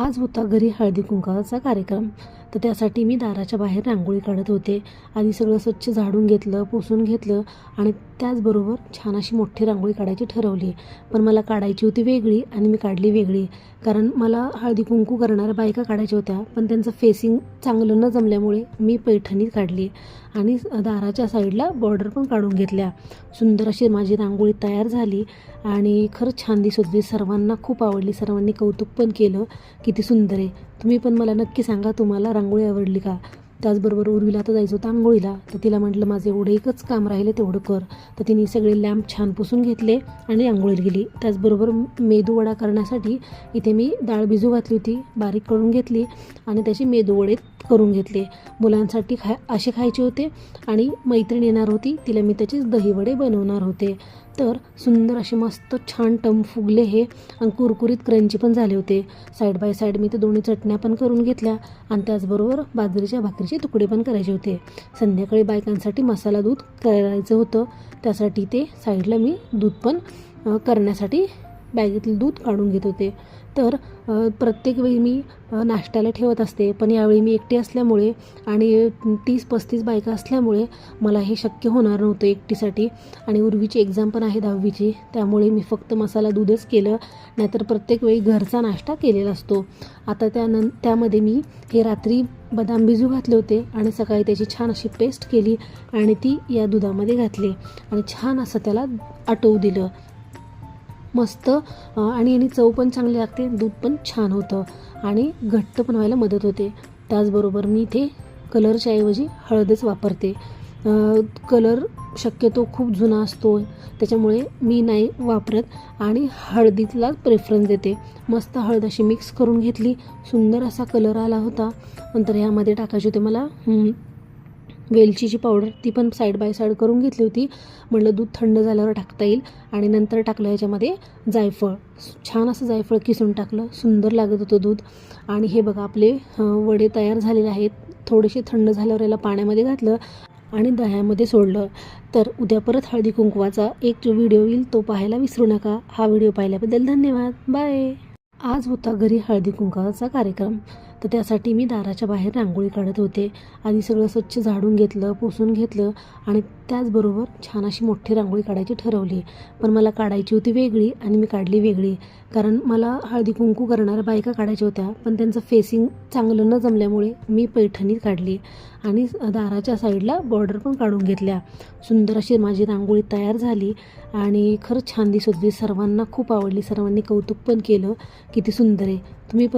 आज होता घरी हळदी कुंकवाचा कार्यक्रम. तर त्यासाठी मी दाराच्या बाहेर रांगोळी काढत होते. आधी सगळं स्वच्छ झाडून घेतलं, पुसून घेतलं आणि त्याचबरोबर छान अशी मोठी रांगोळी काढायची ठरवली. पण मला काढायची होती वेगळी आणि मी काढली वेगळी. कारण मला हळदी कुंकू करणाऱ्या बायका काढायच्या होत्या, पण त्यांचं फेसिंग चांगलं न जमल्यामुळे मी पैठणी काढली आणि दाराच्या साईडला बॉर्डर पण काढून घेतल्या. सुंदर अशी माझी रांगोळी तयार झाली आणि खरंच छान दिसत होती. सर्वांना खूप आवडली, सर्वांनी कौतुक पण केलं, किती सुंदर आहे. तुम्ही पण मला नक्की सांगा, तुम्हाला रांगोळी आवडली का? त्याचबरोबर उर्वीला तर जायचं होतं आंघोळीला, तर तिला म्हटलं माझं एवढं एकच काम राहिले तेवढं कर. तर तिने सगळे लॅम्प छान पुसून घेतले आणि आंघोळीला गेली. त्याचबरोबर मेदूवडा करण्यासाठी इथे मी डाळ भिजू घातली होती, बारीक करून घेतली आणि त्याचे मेदूवडे करून घेतले. मुलांसाठी असे खायचे होते आणि मैत्रीण येणार होती, तिला मी त्याचे दहीवडे बनवणार होते. तर सुंदर असे मस्त छान टम फुगले हे आणि कुरकुरीत क्रंची पण झाले होते. साईड बाय साईड मी ते दोन्ही चटण्या पण करून घेतल्या आणि त्याचबरोबर बाजरीच्या भाकरीचे तुकडे पण करायचे होते. संध्याकाळी बायकांसाठी मसाला दूध करायचं होतं, त्यासाठी ते साईडला मी दूध पण करण्यासाठी बॅगेतलं दूध काढून घेत होते. तर प्रत्येक वेळी मी नाश्त्याला ठेवत असते, पण यावेळी मी एकटी असल्यामुळे आणि 30-35 बायका असल्यामुळे मला हे शक्य होणार नव्हतं एकटीसाठी. आणि उर्वीची एक्झाम पण आहे 10वीची, त्यामुळे मी फक्त मसाला दूधच केलं, नाहीतर प्रत्येक वेळी घरचा नाश्ता केलेला असतो. आता त्यामध्ये मी हे रात्री बदाम भिजू घातले होते आणि सकाळी त्याची छान अशी पेस्ट केली आणि ती या दुधामध्ये घातली आणि छान असं त्याला आटवू दिलं मस्त. आणि याने चव पण चांगली लागते, दूध पण छान होतं आणि घट्ट पण व्हायला मदत होते. त्याचबरोबर मी इथे कलरच्या ऐवजी हळदच वापरते. कलर शक्यतो खूप जुना असतो, त्याच्यामुळे मी नाही वापरत आणि हळदीला प्रेफरन्स देते. मस्त हळद अशी मिक्स करून घेतली, सुंदर असा कलर आला होता. नंतर ह्यामध्ये टाकायची होती मला वेलचीची पावडर, ती पण साईड बाय साईड करून घेतली होती. म्हटलं दूध थंड झाल्यावर टाकता येईल. आणि नंतर टाकलं याच्यामध्ये जायफळ, छान असं जायफळ किसून टाकलं, सुंदर लागत होतं दूध. आणि हे बघा आपले वडे तयार झालेले आहेत. थोडेसे थंड झाल्यावर याला पाण्यामध्ये घातलं आणि दह्यामध्ये सोडलं. तर उद्या परत हळदी कुंकवाचा एक व्हिडिओ येईल, तो पाहायला विसरू नका. हा व्हिडिओ पाहिल्याबद्दल धन्यवाद. बाय. आज होता घरी हळदी कुंकवाचा कार्यक्रम. तर त्यासाठी मी दाराच्या बाहेर रांगोळी काढत होते. आधी सगळं स्वच्छ झाडून घेतलं, पुसून घेतलं आणि त्याचबरोबर छान अशी मोठी रांगोळी काढायची ठरवली. पण मला काढायची होती वेगळी आणि मी काढली वेगळी. कारण मला हळदी कुंकू करणाऱ्या बायका काढायच्या होत्या, पण त्यांचं फेसिंग चांगलं न जमल्यामुळे मी पैठणी काढली आणि दाराच्या साईडला बॉर्डर पण काढून घेतल्या. सुंदर अशी माझी रांगोळी तयार झाली आणि खरंच छान दिसत होती. सर्वांना खूप आवडली, सर्वांनी कौतुक पण केलं, किती सुंदर आहे. तुम्ही पण